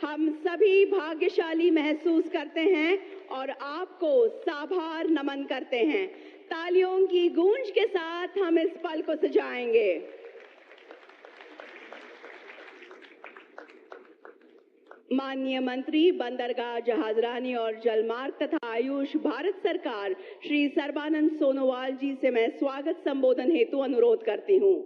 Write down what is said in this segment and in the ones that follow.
हम सभी भाग्यशाली महसूस करते हैं और आपको साभार नमन करते हैं। तालियों की गूंज के साथ हम इस पल को सजाएंगे। माननीय मंत्री बंदरगाह, जहाजरानी और जलमार्ग तथा आयुष, भारत सरकार, श्री सर्बानंद सोनोवाल जी से मैं स्वागत संबोधन हेतु अनुरोध करती हूं।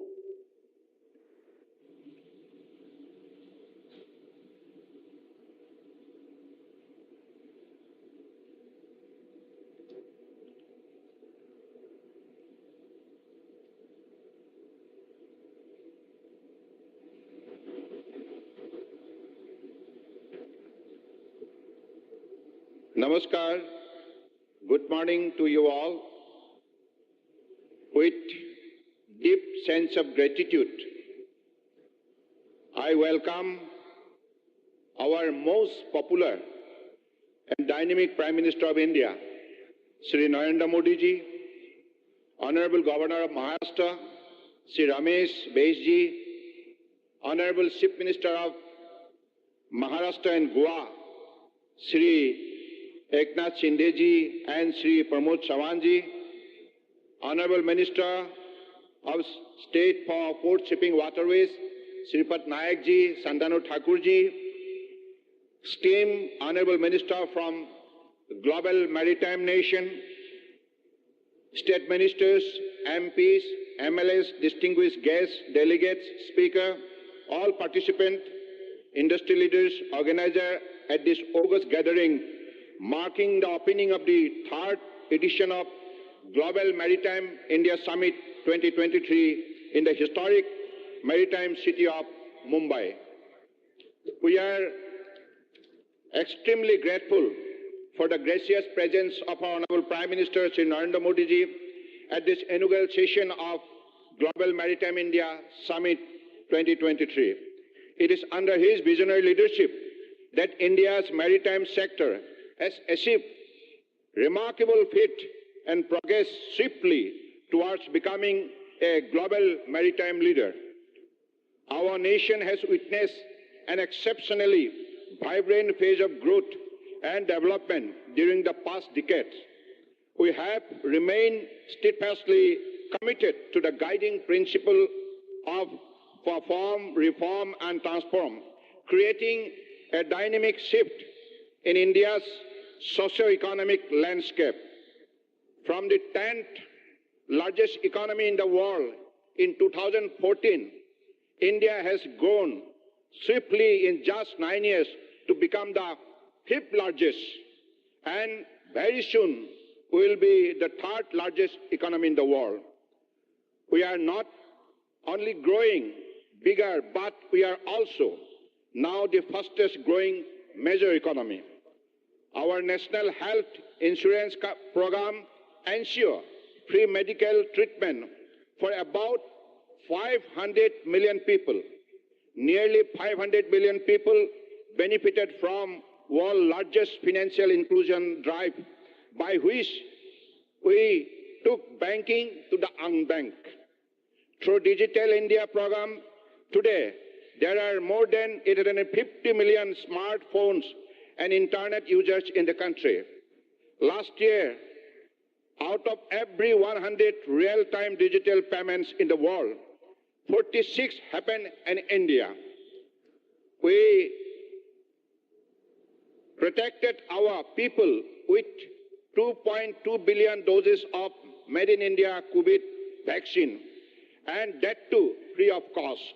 Namaskar, good morning to you all. With deep sense of gratitude, I welcome our most popular and dynamic Prime Minister of India, Shri Narendra Modi ji, Honorable Governor of Maharashtra, Shri Ramesh Bais ji, Honorable Chief Minister of Maharashtra and Goa, Shri Eknath Shinde ji and Shri Pramod Sawan ji, Honorable Minister of State for Port Shipping Waterways, Sripat Nayak ji, Santanu Thakur ji, esteemed Honorable Minister from Global Maritime Nation, State Ministers, MPs, MLAs, distinguished guests, delegates, Speaker, all participants, industry leaders, organizers at this August gathering, marking the opening of the third edition of Global Maritime India Summit 2023 in the historic maritime city of Mumbai. We are extremely grateful for the gracious presence of our Honorable Prime Minister Shri Narendra Modi ji at this inaugural session of Global Maritime India Summit 2023. It is under his visionary leadership that India's maritime sector has achieved remarkable feat and progress swiftly towards becoming a global maritime leader. Our nation has witnessed an exceptionally vibrant phase of growth and development during the past decades. We have remained steadfastly committed to the guiding principle of perform, reform, and transform, creating a dynamic shift in India's socio-economic landscape. From the 10th largest economy in the world in 2014, India has grown swiftly in just 9 years to become the 5th largest, and very soon will be the 3rd largest economy in the world. We are not only growing bigger, but we are also now the fastest growing major economy. Our National Health Insurance Program ensures free medical treatment for about 500 million people. Nearly 500 million people benefited from world's largest financial inclusion drive, by which we took banking to the unbanked. Through Digital India program, today there are more than 850 million smartphones and internet users in the country. Last year, out of every 100 real-time digital payments in the world, 46 happened in India. We protected our people with 2.2 billion doses of Made in India COVID vaccine, and that too free of cost.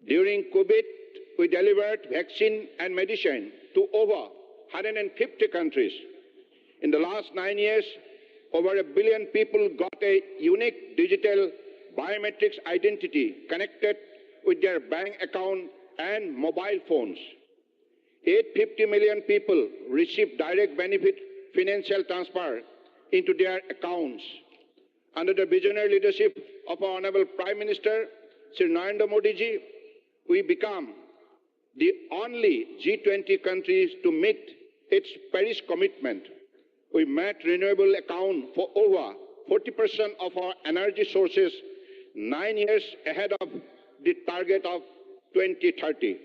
During COVID, we delivered vaccine and medicine to over 150 countries. In the last 9 years, over 1 billion people got a unique digital biometrics identity connected with their bank account and mobile phones. 850 million people received direct benefit financial transfer into their accounts. Under the visionary leadership of our Honorable Prime Minister, Shri Narendra Modi ji, we become the only G20 countries to meet its Paris commitment. We met renewable account for over 40% of our energy sources 9 years ahead of the target of 2030.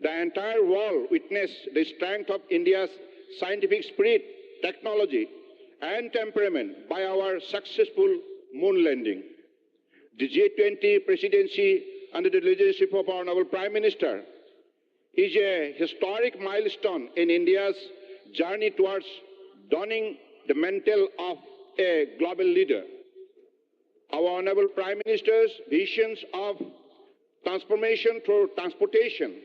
The entire world witnessed the strength of India's scientific spirit, technology, and temperament by our successful moon landing. The G20 presidency under the leadership of our Honorable Prime Minister is a historic milestone in India's journey towards donning the mantle of a global leader. Our Honorable Prime Minister's visions of transformation through transportation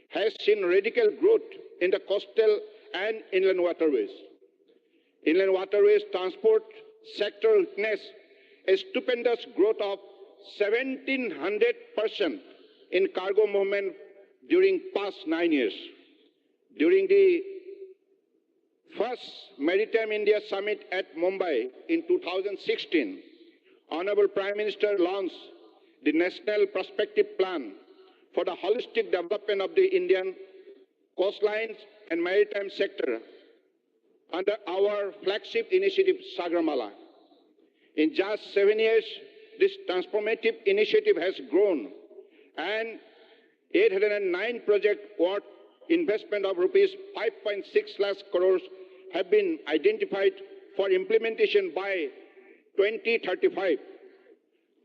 has seen radical growth in the coastal and inland waterways. Inland waterways transport sector witnessed a stupendous growth of 1,700% in cargo movement during past 9 years. During the first Maritime India Summit at Mumbai in 2016, Honorable Prime Minister launched the National Prospective Plan for the holistic development of the Indian coastlines and maritime sector under our flagship initiative, Sagarmala. In just 7 years, this transformative initiative has grown, and 809 project worth investment of rupees 5.6 lakh crores have been identified for implementation by 2035,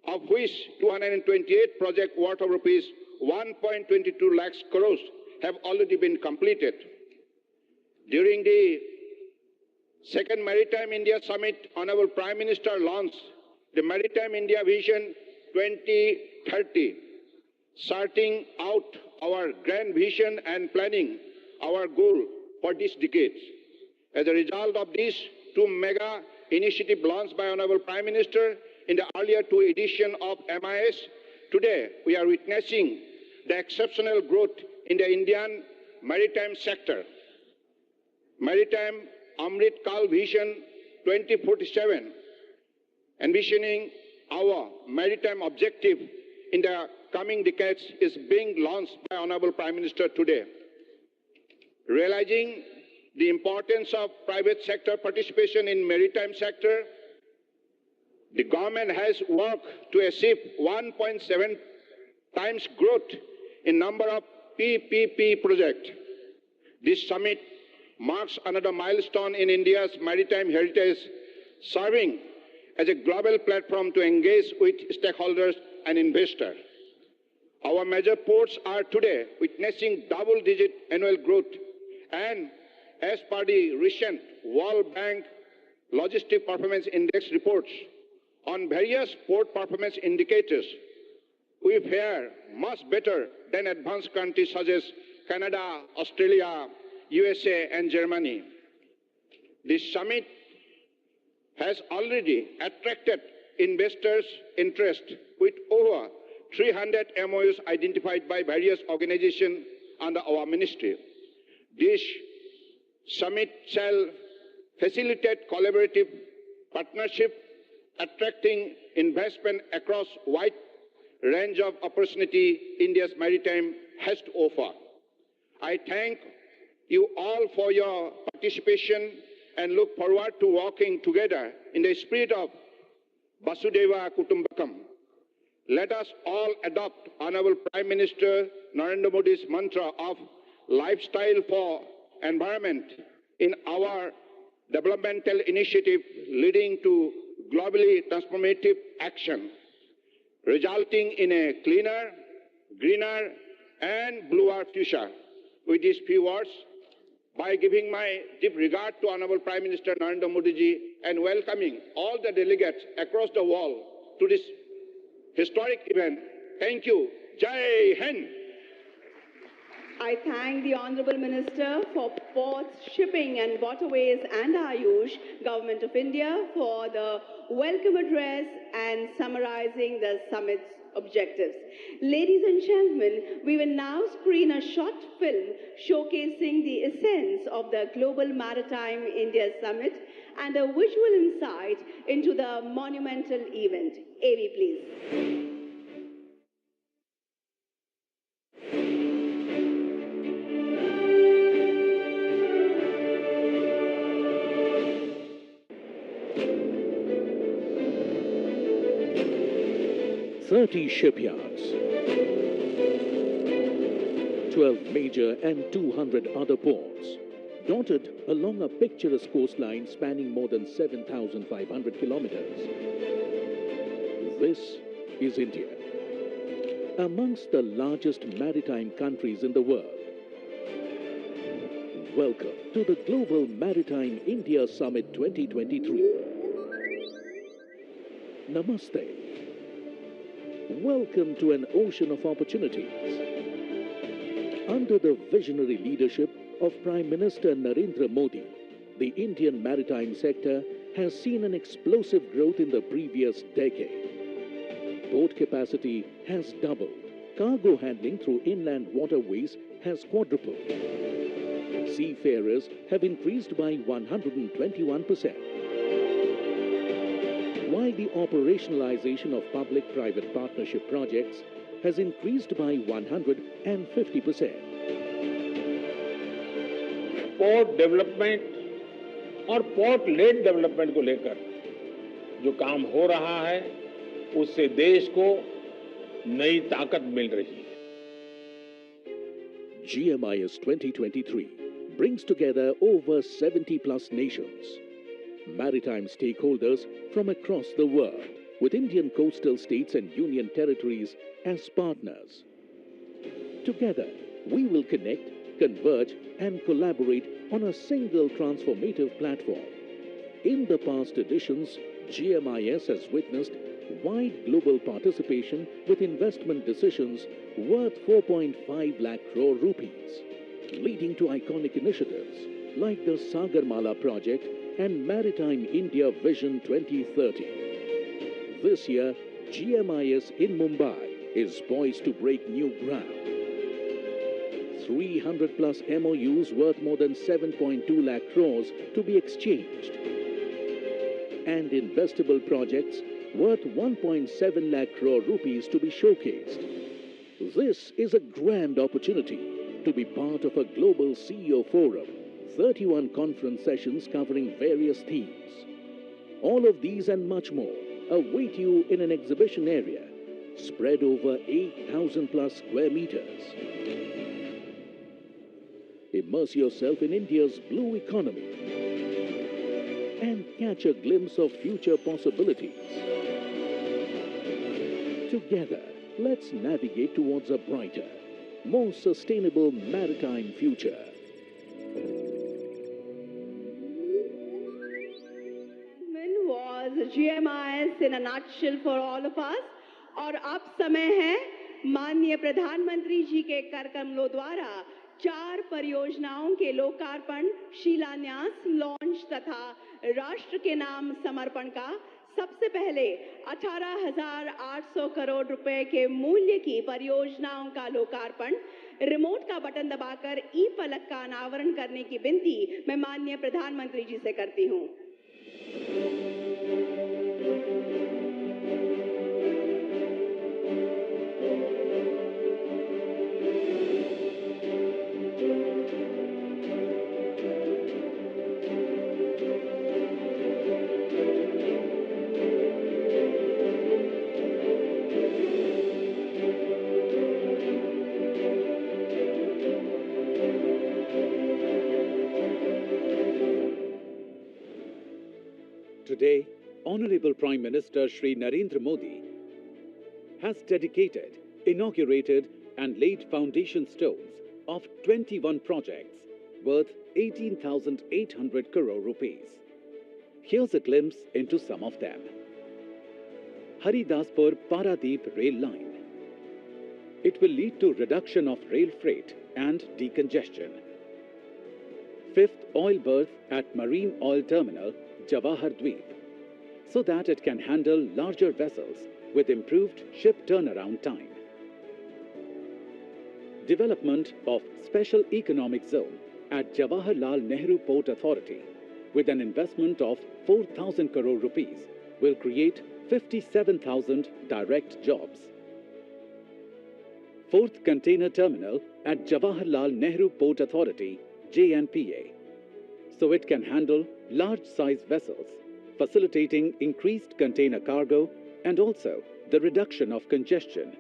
of which 228 project worth of rupees 1.22 lakh crores have already been completed. During the second Maritime India Summit, Honorable Prime Minister launched the Maritime India Vision 2030, starting out our grand vision and planning our goal for this decade. As a result of these two mega initiatives launched by Honorable Prime Minister in the earlier two editions of MIS, today we are witnessing the exceptional growth in the Indian maritime sector. Maritime Amrit Kal Vision 2047, envisioning our maritime objective in the coming decades, is being launched by Honorable Prime Minister today. Realizing the importance of private sector participation in maritime sector, the government has worked to achieve 1.7 times growth in number of PPP projects. This summit marks another milestone in India's maritime heritage, serving as a global platform to engage with stakeholders and investors. Our major ports are today witnessing double-digit annual growth, and as per the recent World Bank Logistic Performance Index reports on various port performance indicators, we fare much better than advanced countries such as Canada, Australia, USA, and Germany. This summit has already attracted investors' interest with over 300 MOUs identified by various organizations under our ministry. This summit shall facilitate collaborative partnership, attracting investment across wide range of opportunity India's maritime has to offer. I thank you all for your participation and look forward to working together in the spirit of Vasudhaiva Kutumbakam. Let us all adopt Honorable Prime Minister Narendra Modi's mantra of lifestyle for environment in our developmental initiative, leading to globally transformative action, resulting in a cleaner, greener, and bluer future. With these few words, by giving my deep regard to Honorable Prime Minister Narendra Modi ji and welcoming all the delegates across the world to this historic event, thank you. Jai Hind. I thank the Honorable Minister for Ports, Shipping and Waterways and Ayush, Government of India, for the welcome address and summarizing the summit's objectives. Ladies and gentlemen, we will now screen a short film showcasing the essence of the Global Maritime India Summit and a visual insight into the monumental event. AV, please. "30 shipyards, 12 major and 200 other ports, dotted along a picturesque coastline spanning more than 7,500 kilometers. This is India, amongst the largest maritime countries in the world. Welcome to the Global Maritime India Summit 2023. Namaste. Welcome to an ocean of opportunities. Under the visionary leadership of Prime Minister Narendra Modi, the Indian maritime sector has seen an explosive growth in the previous decade. Port capacity has doubled. Cargo handling through inland waterways has quadrupled. Seafarers have increased by 121%. While the operationalization of public-private partnership projects has increased by 150%. Port development और port lead development को लेकर जो काम हो रहा है उससे देश को नई ताकत मिल रही है. GMIS 2023 brings together over 70 plus nations, maritime stakeholders from across the world, with Indian coastal states and union territories as partners. Together, we will connect, converge and collaborate on a single transformative platform. In the past editions, GMIS has witnessed wide global participation with investment decisions worth 4.5 lakh crore rupees, leading to iconic initiatives like the Sagarmala project and Maritime India Vision 2030. This year, GMIS in Mumbai is poised to break new ground. 300 plus MOUs worth more than 7.2 lakh crores to be exchanged, and investable projects worth 1.7 lakh crore rupees to be showcased. This is a grand opportunity to be part of a global CEO forum, 31 conference sessions covering various themes. All of these and much more await you in an exhibition area spread over 8,000 plus square meters. Immerse yourself in India's blue economy and catch a glimpse of future possibilities. Together, let's navigate towards a brighter, more sustainable maritime future. Was GMIS in a nutshell for all of us. और अब समय है माननीय प्रधानमंत्री जी के कर कमलों द्वारा 4 परियोजनाओं के लोकार्पण, शिलान्यास, लॉन्च तथा राष्ट्र के नाम समर्पण का. सबसे पहले 18,800 करोड़ रुपए के मूल्य की परियोजनाओं का लोकार्पण. रिमोट का बटन दबाकर ई फलक का अनावरण करने की विनती मैं माननीय प्रधानमंत्री जी से करती हूं. Today, Honorable Prime Minister Shri Narendra Modi has dedicated, inaugurated and laid foundation stones of 21 projects worth 18,800 crore rupees. Here's a glimpse into some of them. Haridaspur Paradeep Rail Line. It will lead to reduction of rail freight and decongestion. 5th oil berth at Marine Oil Terminal, Jawahar Dweep, so that it can handle larger vessels with improved ship turnaround time. Development of Special Economic Zone at Jawaharlal Nehru Port Authority with an investment of 4,000 crore rupees will create 57,000 direct jobs. 4th Container Terminal at Jawaharlal Nehru Port Authority, JNPA, so it can handle large-size vessels, facilitating increased container cargo and also the reduction of congestion.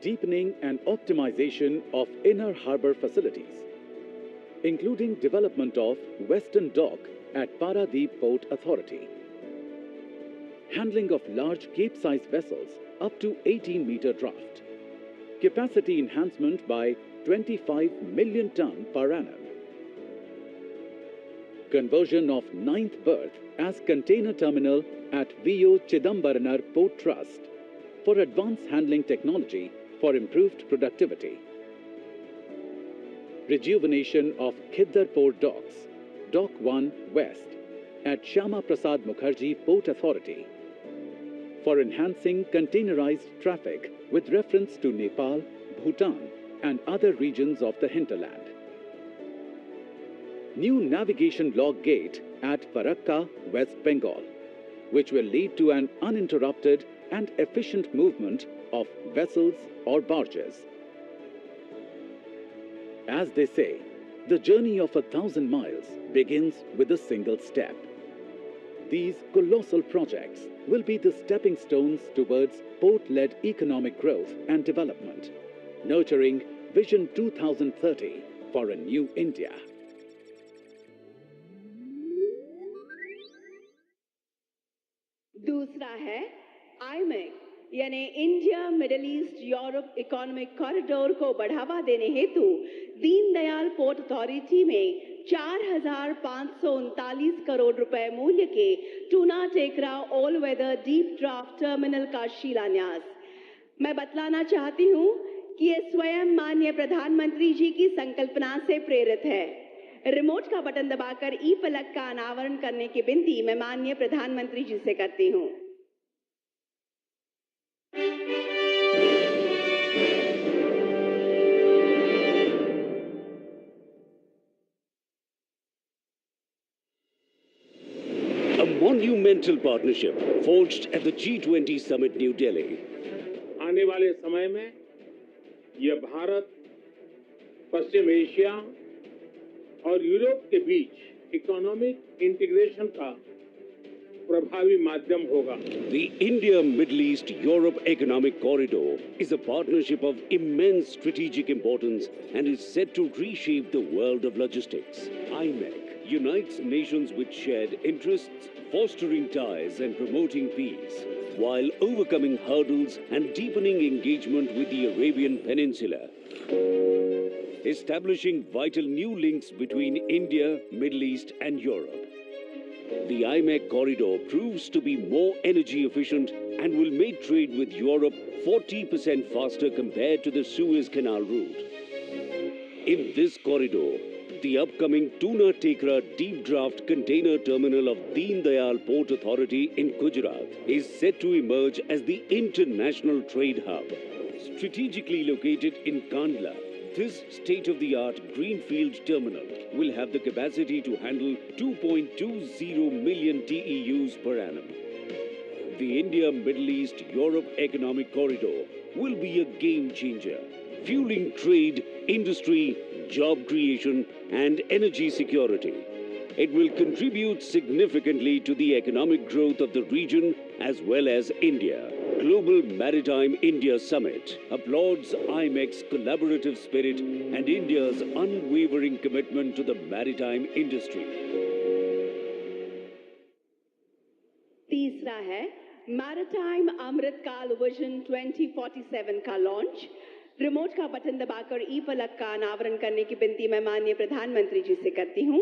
deepening and optimization of inner harbor facilities, including development of Western Dock at Paradip Port Authority, handling of large Cape-size vessels up to 18-meter draft, capacity enhancement by 25 million ton per annum, conversion of 9th berth as container terminal at VO Chidambaranar Port Trust for advanced handling technology for improved productivity, rejuvenation of Khiddar Port Docks, Dock 1 West at Shyama Prasad Mukherjee Port Authority for enhancing containerized traffic with reference to Nepal, Bhutan and other regions of the hinterland. New navigation log gate at Farakka, West Bengal, which will lead to an uninterrupted and efficient movement of vessels or barges. As they say, the journey of 1,000 miles begins with a single step. These colossal projects will be the stepping stones towards port-led economic growth and development, nurturing Vision 2030 for a new India. दूसरा है IMEC यानी India middle east Europe economic corridor को बढ़ावा देने हेतु Deendayal port authority में 4,539 करोड़ रुपए मूल्य के Tuna Tekra all weather deep draft terminal का शिलान्यास। मैं बतलाना चाहती हूं कि ये स्वयं माननीय प्रधानमंत्री जी की संकल्पना से प्रेरित है। रिमोट का बटन दबाकर ई पलक का अनावरण करने की विनती मैं माननीय प्रधानमंत्री जी से करती हूं। A monumental partnership forged at the G20 summit New Delhi. आने वाले समय में यह भारत, पश्चिम एशिया और यूरोप के बीच इकोनॉमिक इंटीग्रेशन का प्रभावी माध्यम होगा। The India-Middle East-Europe Economic Corridor is a partnership of immense strategic importance and is set to reshape the world of logistics. IMEC unites nations with shared interests, fostering ties and promoting peace, while overcoming hurdles and deepening engagement with the Arabian Peninsula, establishing vital new links between India, Middle East and Europe. The IMEC corridor proves to be more energy efficient and will make trade with Europe 40% faster compared to the Suez Canal route. In this corridor, the upcoming Tuna Tekra deep draft container terminal of Deen Dayal Port Authority in Gujarat is set to emerge as the international trade hub. Strategically located in Kandla, this state-of-the-art greenfield terminal will have the capacity to handle 2.20 million TEUs per annum. The India-Middle East-Europe Economic Corridor will be a game-changer, fueling trade, industry, job creation and energy security. It will contribute significantly to the economic growth of the region as well as India. Global Maritime India Summit applauds IMEC's collaborative spirit and India's unwavering commitment to the maritime industry. तीसरा है Maritime अमृतकाल vision 2047 का launch. Remote का button दबाकर ई पलक का अनावरण करने की विनती मैं माननीय प्रधानमंत्री जी से करती हूं।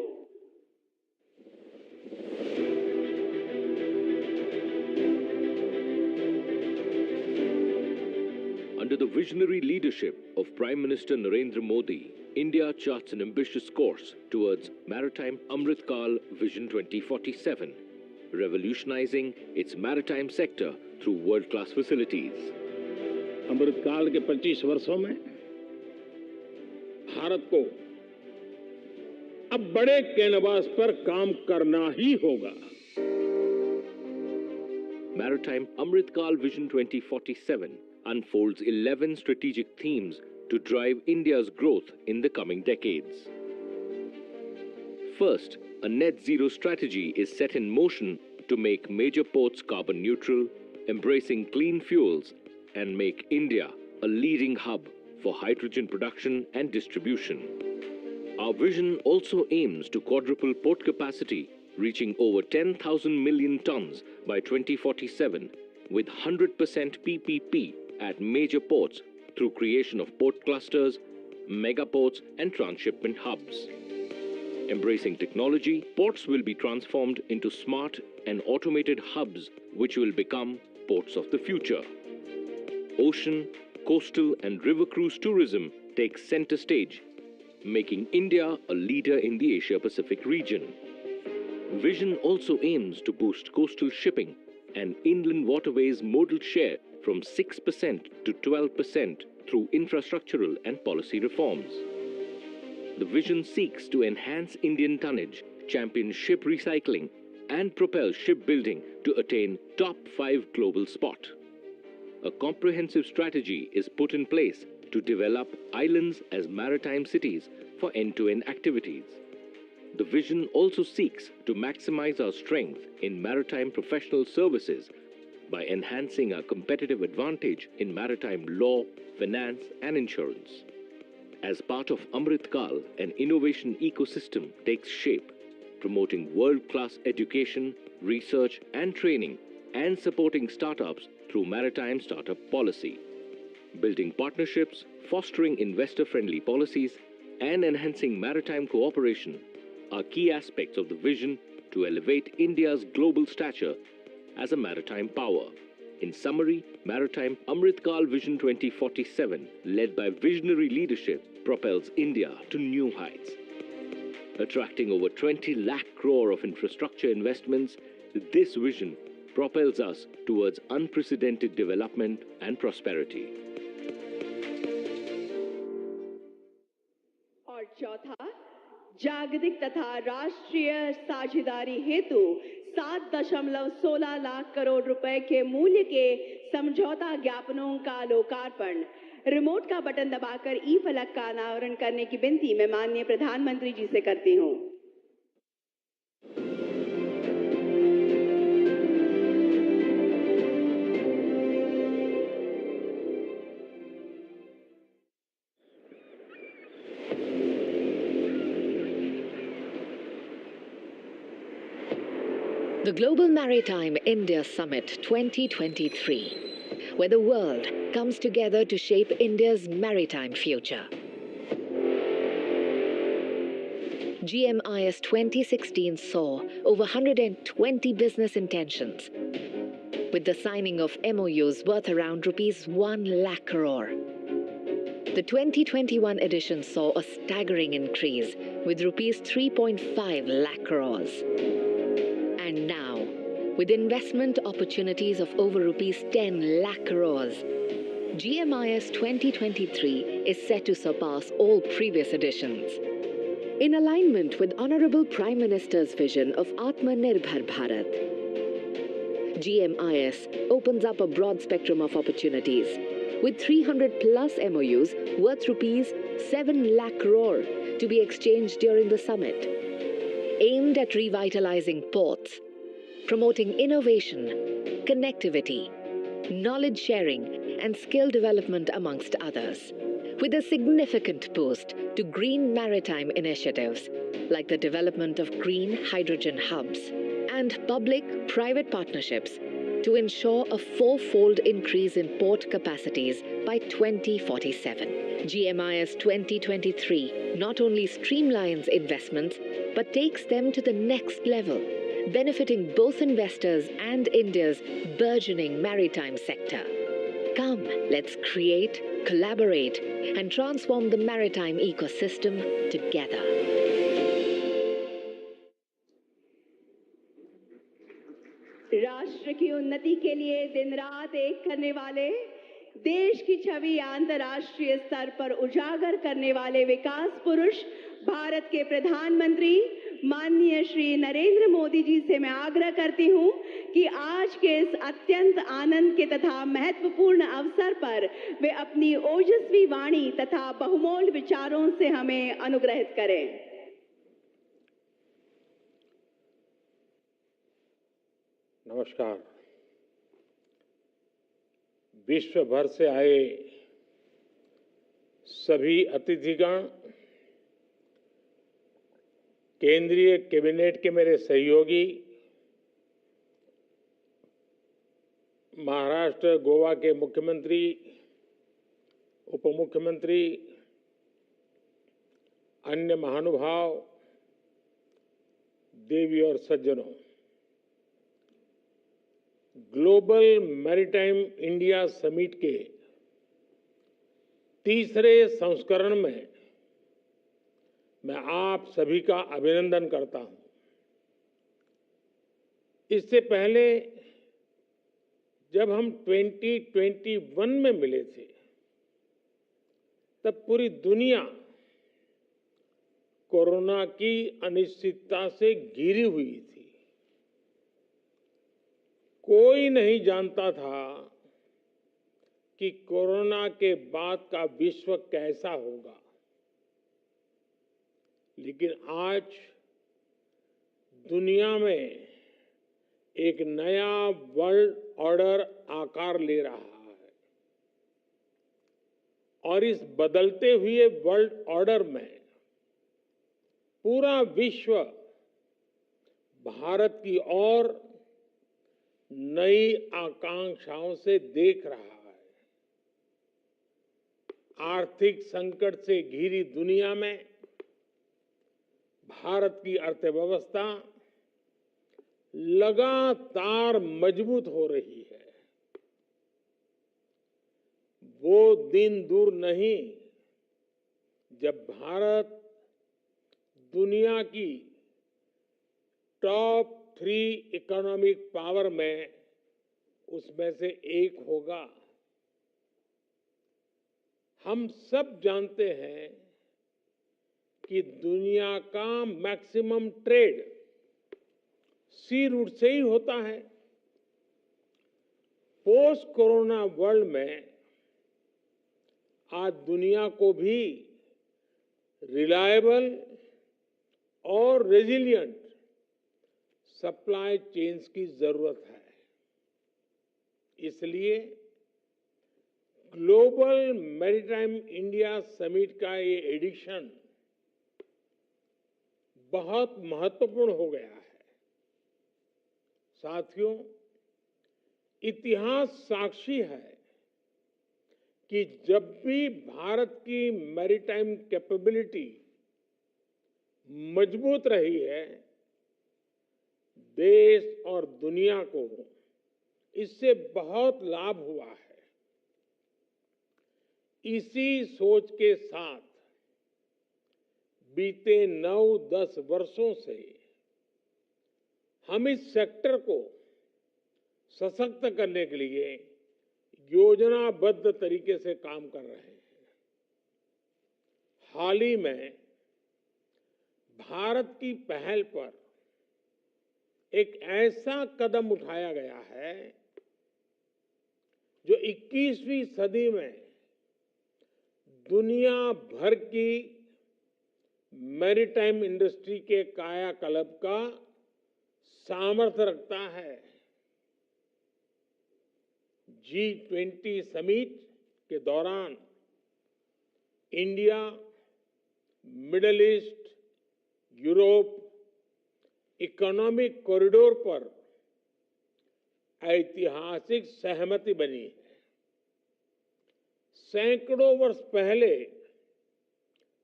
Under the visionary leadership of Prime Minister Narendra Modi, India charts an ambitious course towards Maritime Amritkal Vision 2047, revolutionizing its maritime sector through world-class facilities. अमृतकाल के 25 वर्षों में भारत को अब बड़े कैनवास पर काम करना ही होगा। Maritime Amritkal Vision 2047 unfolds 11 strategic themes to drive India's growth in the coming decades. First, a net zero strategy is set in motion to make major ports carbon neutral, embracing clean fuels, and make India a leading hub for hydrogen production and distribution. Our vision also aims to quadruple port capacity, reaching over 10,000 million tons by 2047, with 100% PPP at major ports through creation of port clusters, megaports and transshipment hubs. Embracing technology, ports will be transformed into smart and automated hubs which will become ports of the future. Ocean, coastal and river cruise tourism takes center stage, making India a leader in the Asia-Pacific region. Vision also aims to boost coastal shipping and inland waterways modal share from 6% to 12% through infrastructural and policy reforms. The vision seeks to enhance Indian tonnage, champion ship recycling, and propel shipbuilding to attain top 5 global spot. A comprehensive strategy is put in place to develop islands as maritime cities for end-to-end activities. The vision also seeks to maximize our strength in maritime professional services by enhancing our competitive advantage in maritime law, finance, and insurance. As part of Amrit Kal, an innovation ecosystem takes shape, promoting world-class education, research and training, and supporting startups through maritime startup policy. Building partnerships, fostering investor-friendly policies, and enhancing maritime cooperation are key aspects of the vision to elevate India's global stature as a maritime power. In summary, Maritime Amrit Kal Vision 2047, led by visionary leadership, propels India to new heights. Attracting over 20 lakh crore of infrastructure investments, this vision propels us towards unprecedented development and prosperity. और चौथा, जागतिक तथा राष्ट्रीय साझेदारी हेतु 7.16 लाख करोड़ रुपए के मूल्य के समझौता ज्ञापनों का लोकार्पण। रिमोट का बटन दबाकर ई फलक का अनावरण करने की विनती मैं माननीय प्रधानमंत्री जी से करती हूं। The Global Maritime India Summit 2023, where the world comes together to shape India's maritime future. GMIS 2016 saw over 120 business intentions, with the signing of MOUs worth around rupees 1 lakh crore. The 2021 edition saw a staggering increase with rupees 3.5 lakh crores. And now, with investment opportunities of over rupees 10 lakh crores, GMIS 2023 is set to surpass all previous editions. In alignment with Honorable Prime Minister's vision of Atmanirbhar Bharat, GMIS opens up a broad spectrum of opportunities with 300 plus MOUs worth rupees 7 lakh crore to be exchanged during the summit, aimed at revitalizing ports, promoting innovation, connectivity, knowledge sharing, and skill development amongst others, with a significant boost to green maritime initiatives like the development of green hydrogen hubs and public-private partnerships to ensure a 4-fold increase in port capacities by 2047. GMIS 2023 not only streamlines investments but takes them to the next level, benefiting both investors and India's burgeoning maritime sector. Come, let's create, collaborate, and transform the maritime ecosystem together. राष्ट्र की उन्नति के लिए दिन रात एक करने वाले, देश की छवि अंतर्राष्ट्रीय स्तर पर उजागर करने वाले विकास पुरुष भारत के प्रधानमंत्री माननीय श्री नरेंद्र मोदी जी से मैं आग्रह करती हूं कि आज के इस अत्यंत आनंद के तथा महत्वपूर्ण अवसर पर वे अपनी ओजस्वी वाणी तथा बहुमूल्य विचारों से हमें अनुग्रहित करें। नमस्कार। विश्व भर से आए सभी अतिथिगण, केंद्रीय कैबिनेट के मेरे सहयोगी, महाराष्ट्र, गोवा के मुख्यमंत्री, उप मुख्यमंत्री, अन्य महानुभाव, देवी और सज्जनों, ग्लोबल मैरीटाइम इंडिया समिट के तीसरे संस्करण में मैं आप सभी का अभिनंदन करता हूं। इससे पहले जब हम 2021 में मिले थे, तब पूरी दुनिया कोरोना की अनिश्चितता से घिरी हुई थी। कोई नहीं जानता था कि कोरोना के बाद का विश्व कैसा होगा। लेकिन आज दुनिया में एक नया वर्ल्ड ऑर्डर आकार ले रहा है और इस बदलते हुए वर्ल्ड ऑर्डर में पूरा विश्व भारत की ओर नई आकांक्षाओं से देख रहा है। आर्थिक संकट से घिरी दुनिया में भारत की अर्थव्यवस्था लगातार मजबूत हो रही है। वो दिन दूर नहीं जब भारत दुनिया की टॉप 3 इकोनॉमिक पावर में उसमें से एक होगा। हम सब जानते हैं कि दुनिया का मैक्सिमम ट्रेड सी रूट से ही होता है। पोस्ट कोरोना वर्ल्ड में आज दुनिया को भी रिलायबल और रेजिलिएंट सप्लाई चेन्स की जरूरत है। इसलिए ग्लोबल मैरीटाइम इंडिया समिट का ये एडिशन बहुत महत्वपूर्ण हो गया है। साथियों, इतिहास साक्षी है कि जब भी भारत की मैरीटाइम कैपेबिलिटी मजबूत रही है, देश और दुनिया को इससे बहुत लाभ हुआ है। इसी सोच के साथ बीते 9-10 वर्षों से हम इस सेक्टर को सशक्त करने के लिए योजनाबद्ध तरीके से काम कर रहे हैं। हाल ही में भारत की पहल पर एक ऐसा कदम उठाया गया है जो 21वीं सदी में दुनिया भर की मैरीटाइम इंडस्ट्री के कायाकल्प का सामर्थ्य रखता है। G20 समिट के दौरान India, middle east, Europe economic corridor पर ऐतिहासिक सहमति बनी है। सैकड़ों वर्ष पहले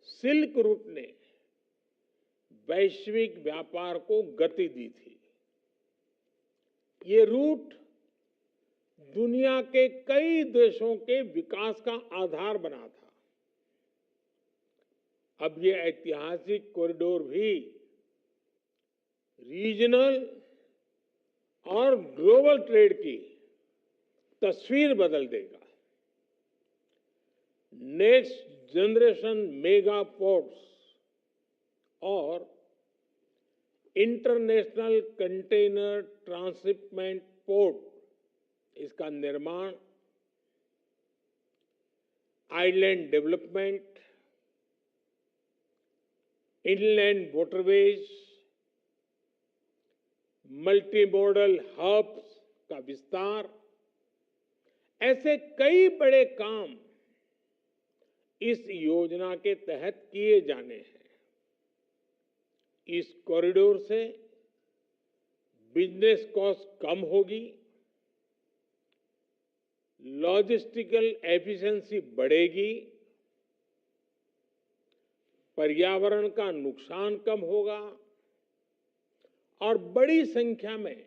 सिल्क रूट ने वैश्विक व्यापार को गति दी थी। ये रूट दुनिया के कई देशों के विकास का आधार बना था। अब ये ऐतिहासिक कॉरिडोर भी रीजनल और ग्लोबल ट्रेड की तस्वीर बदल देगा। नेक्स्ट जनरेशन मेगा पोर्ट्स और इंटरनेशनल कंटेनर ट्रांसशिपमेंट पोर्ट, इसका निर्माण, island development, inland waterways, multi modal hubs का विस्तार, ऐसे कई बड़े काम इस योजना के तहत किए जाने हैं। इस कॉरिडोर से बिजनेस कॉस्ट कम होगी, लॉजिस्टिकल एफिशिएंसी बढ़ेगी, पर्यावरण का नुकसान कम होगा और बड़ी संख्या में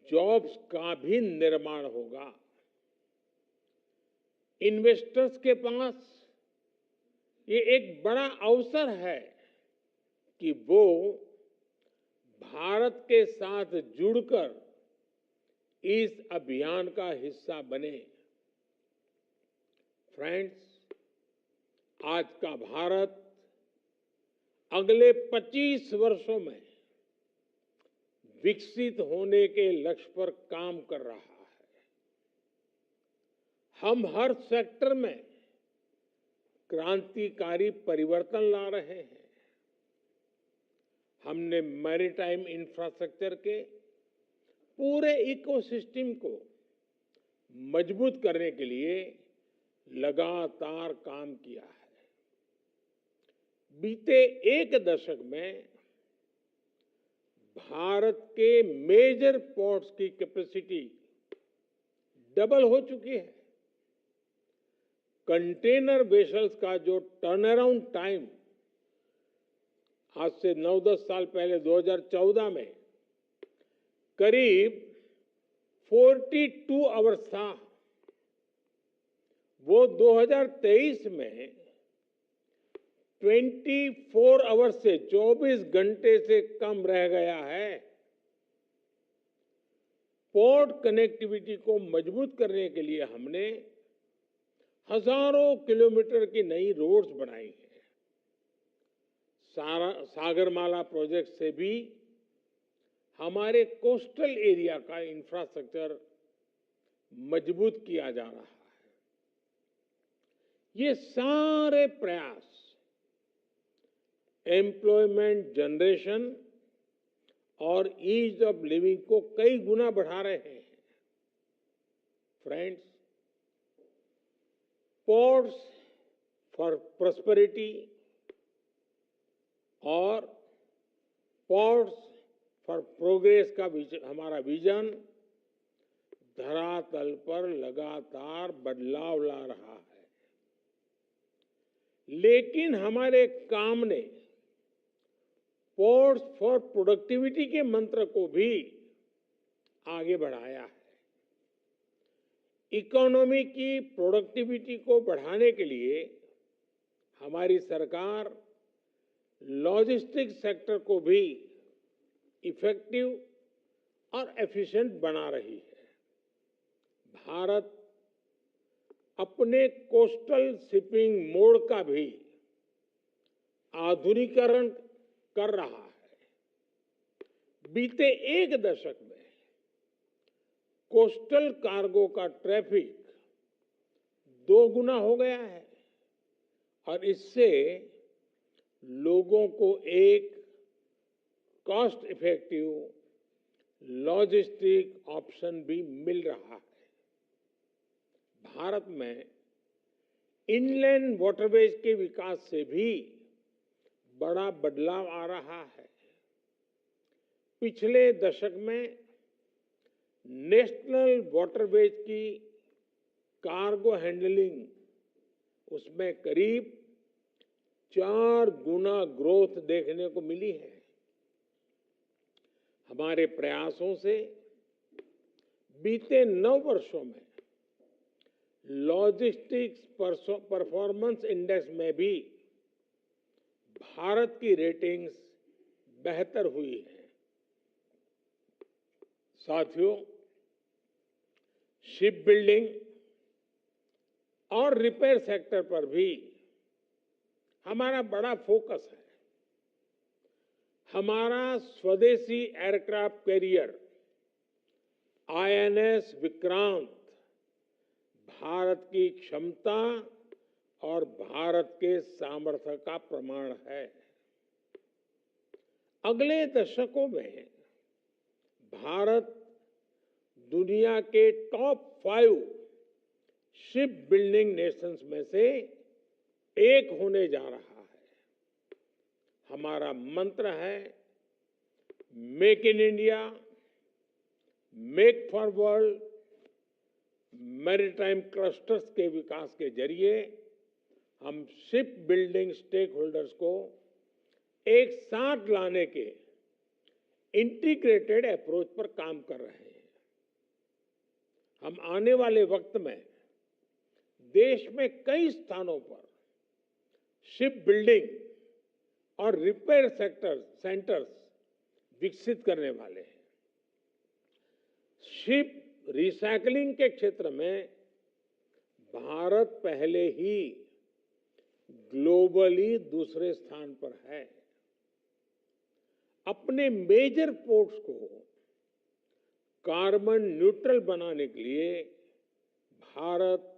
जॉब्स का भी निर्माण होगा। इन्वेस्टर्स के पास ये एक बड़ा अवसर है कि वो भारत के साथ जुड़कर इस अभियान का हिस्सा बने। फ्रेंड्स, आज का भारत अगले 25 वर्षों में विकसित होने के लक्ष्य पर काम कर रहा है। हम हर सेक्टर में क्रांतिकारी परिवर्तन ला रहे हैं। हमने मैरीटाइम इंफ्रास्ट्रक्चर के पूरे इकोसिस्टम को मजबूत करने के लिए लगातार काम किया है। बीते एक दशक में भारत के मेजर पोर्ट्स की कैपेसिटी डबल हो चुकी है। कंटेनर वेसल्स का जो टर्न अराउंड टाइम आज से 9-10 साल पहले 2014 में करीब 42 आवर्स था, वो 2023 में 24 आवर्स से 24 घंटे से कम रह गया है। पोर्ट कनेक्टिविटी को मजबूत करने के लिए हमने हजारों किलोमीटर की नई रोड्स बनाई हैं। सागरमाला प्रोजेक्ट से भी हमारे कोस्टल एरिया का इंफ्रास्ट्रक्चर मजबूत किया जा रहा है। ये सारे प्रयास एम्प्लॉयमेंट जनरेशन और ईज ऑफ लिविंग को कई गुना बढ़ा रहे हैं। फ्रेंड्स, पोर्ट्स फॉर प्रॉस्पेरिटी और पोर्ट्स फॉर प्रोग्रेस का हमारा विजन धरातल पर लगातार बदलाव ला रहा है। लेकिन हमारे काम ने पोर्ट्स फॉर प्रोडक्टिविटी के मंत्र को भी आगे बढ़ाया है। इकोनॉमी की प्रोडक्टिविटी को बढ़ाने के लिए हमारी सरकार लॉजिस्टिक्स सेक्टर को भी इफेक्टिव और एफिशिएंट बना रही है। भारत अपने कोस्टल शिपिंग मोड का भी आधुनिकीकरण कर रहा है। बीते एक दशक में कोस्टल कार्गो का ट्रैफिक 2 गुना हो गया है और इससे लोगों को एक कॉस्ट इफेक्टिव लॉजिस्टिक ऑप्शन भी मिल रहा है। भारत में इनलैंड वाटरवेज के विकास से भी बड़ा बदलाव आ रहा है। पिछले दशक में नेशनल वाटरवेज की कार्गो हैंडलिंग उसमें करीब 4 गुना ग्रोथ देखने को मिली है। हमारे प्रयासों से बीते 9 वर्षों में लॉजिस्टिक्स परफॉर्मेंस इंडेक्स में भी भारत की रेटिंग्स बेहतर हुई है। साथियों, शिप बिल्डिंग और रिपेयर सेक्टर पर भी हमारा बड़ा फोकस है। हमारा स्वदेशी aircraft carrier INS Vikrant Bharat की क्षमता और भारत के सामर्थ्य का प्रमाण है। अगले दशकों में भारत दुनिया के टॉप 5 शिप बिल्डिंग नेशंस में से एक होने जा रहा है। हमारा मंत्र है make in India, make for world. Maritime clusters के विकास के जरिए हम शिप बिल्डिंग स्टेक होल्डर्स को एक साथ लाने के इंटीग्रेटेड अप्रोच पर काम कर रहे हैं। हम आने वाले वक्त में देश में कई स्थानों पर शिप बिल्डिंग और रिपेयर सेंटर्स विकसित करने वाले हैं। शिप रिसाइकलिंग के क्षेत्र में भारत पहले ही ग्लोबली दूसरे स्थान पर है। अपने मेजर पोर्ट्स को कार्बन न्यूट्रल बनाने के लिए भारत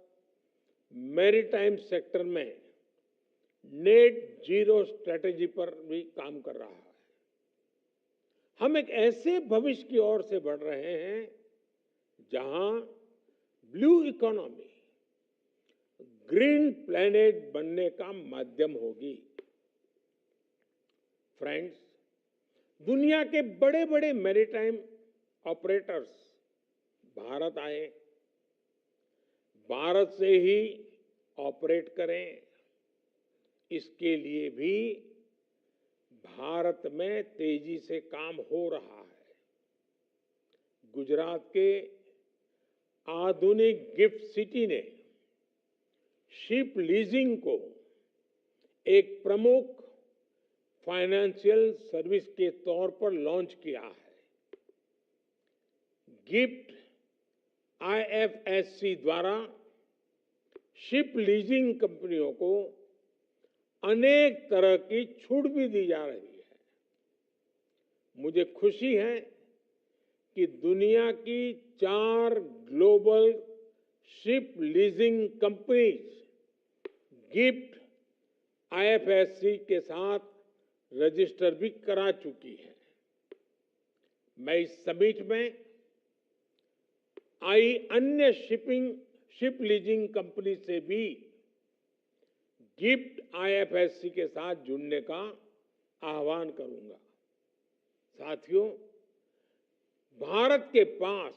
मैरीटाइम सेक्टर में नेट जीरो स्ट्रेटेजी पर भी काम कर रहा है। हम एक ऐसे भविष्य की ओर से बढ़ रहे हैं जहां ब्लू इकोनॉमी ग्रीन प्लैनेट बनने का माध्यम होगी। फ्रेंड्स, दुनिया के बड़े बड़े मैरीटाइम ऑपरेटर्स भारत आए, भारत से ही ऑपरेट करें, इसके लिए भी भारत में तेजी से काम हो रहा है। गुजरात के आधुनिक गिफ्ट सिटी ने शिप लीजिंग को एक प्रमुख फाइनेंशियल सर्विस के तौर पर लॉन्च किया है। गिफ्ट आईएफएससी द्वारा शिप लीजिंग कंपनियों को अनेक तरह की छूट भी दी जा रही है। मुझे खुशी है कि दुनिया की 4 global ship leasing companies GIFT IFSC के साथ रजिस्टर भी करा चुकी है। मैं इस समिट में आई अन्य शिप लीजिंग कंपनी से भी गिफ्ट आईएफएससी के साथ जुड़ने का आह्वान करूंगा। साथियों, भारत के पास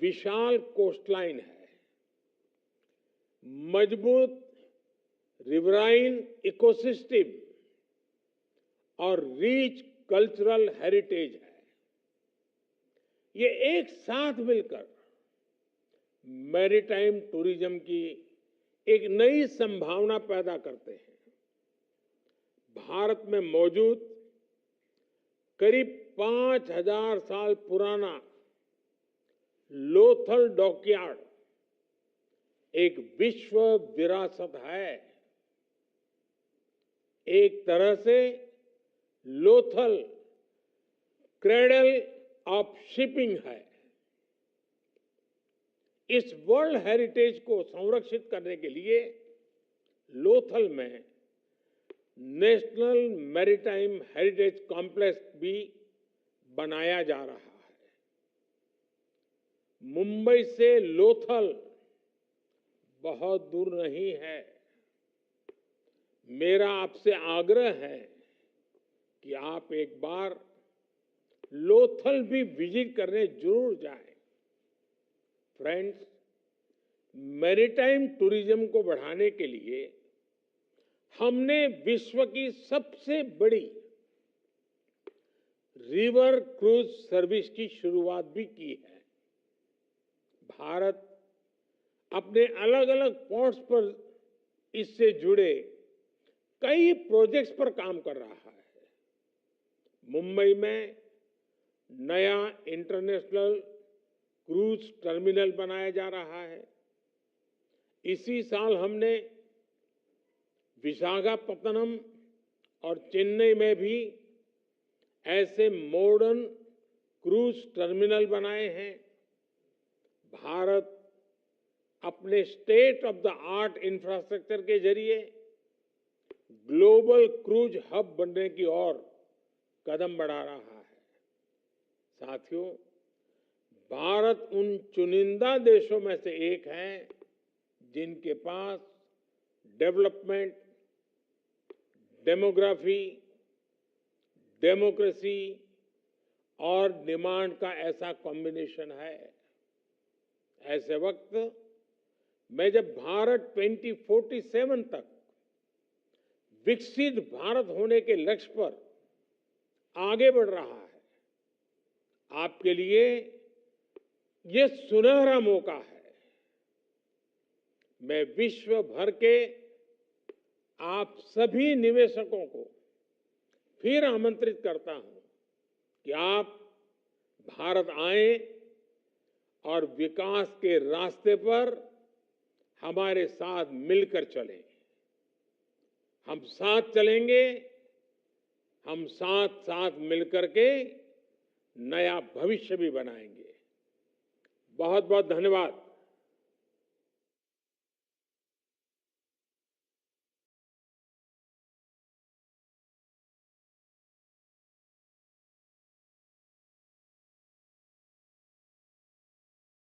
विशाल कोस्टलाइन है, मजबूत रिवराइन इकोसिस्टम और रिच कल्चरल हेरिटेज है। ये एक साथ मिलकर मैरीटाइम टूरिज्म की एक नई संभावना पैदा करते हैं। भारत में मौजूद करीब 5000 साल पुराना लोथल डॉकयार्ड एक विश्व विरासत है। एक तरह से लोथल क्रेडल ऑफ शिपिंग है। इस वर्ल्ड हेरिटेज को संरक्षित करने के लिए लोथल में नेशनल मैरीटाइम हेरिटेज कॉम्प्लेक्स भी बनाया जा रहा है। मुंबई से लोथल बहुत दूर नहीं है। मेरा आपसे आग्रह है कि आप एक बार लोथल भी विजिट करने जरूर जाएं। फ्रेंड्स, मैरीटाइम टूरिज्म को बढ़ाने के लिए हमने विश्व की सबसे बड़ी रिवर क्रूज सर्विस की शुरुआत भी की है। भारत अपने अलग अलग पोर्ट्स पर इससे जुड़े कई प्रोजेक्ट्स पर काम कर रहा है। मुंबई में नया इंटरनेशनल क्रूज टर्मिनल बनाया जा रहा है। इसी साल हमने विशाखापत्तनम और चेन्नई में भी ऐसे मॉडर्न क्रूज टर्मिनल बनाए हैं। भारत अपने state of the art infrastructure के जरिए ग्लोबल क्रूज हब बनने की ओर कदम बढ़ा रहा है। साथियों, भारत उन चुनिंदा देशों में से एक है जिनके पास डेवलपमेंट, डेमोग्राफी, डेमोक्रेसी और डिमांड का ऐसा कॉम्बिनेशन है। ऐसे वक्त में जब भारत 2047 तक विकसित भारत होने के लक्ष्य पर आगे बढ़ रहा है, आपके लिए ये सुनहरा मौका है। मैं विश्व भर के आप सभी निवेशकों को फिर आमंत्रित करता हूं कि आप भारत आएं और विकास के रास्ते पर हमारे साथ मिलकर चलें। हम साथ चलेंगे, हम साथ साथ मिलकर के नया भविष्य भी बनाएंगे। बहुत बहुत धन्यवाद।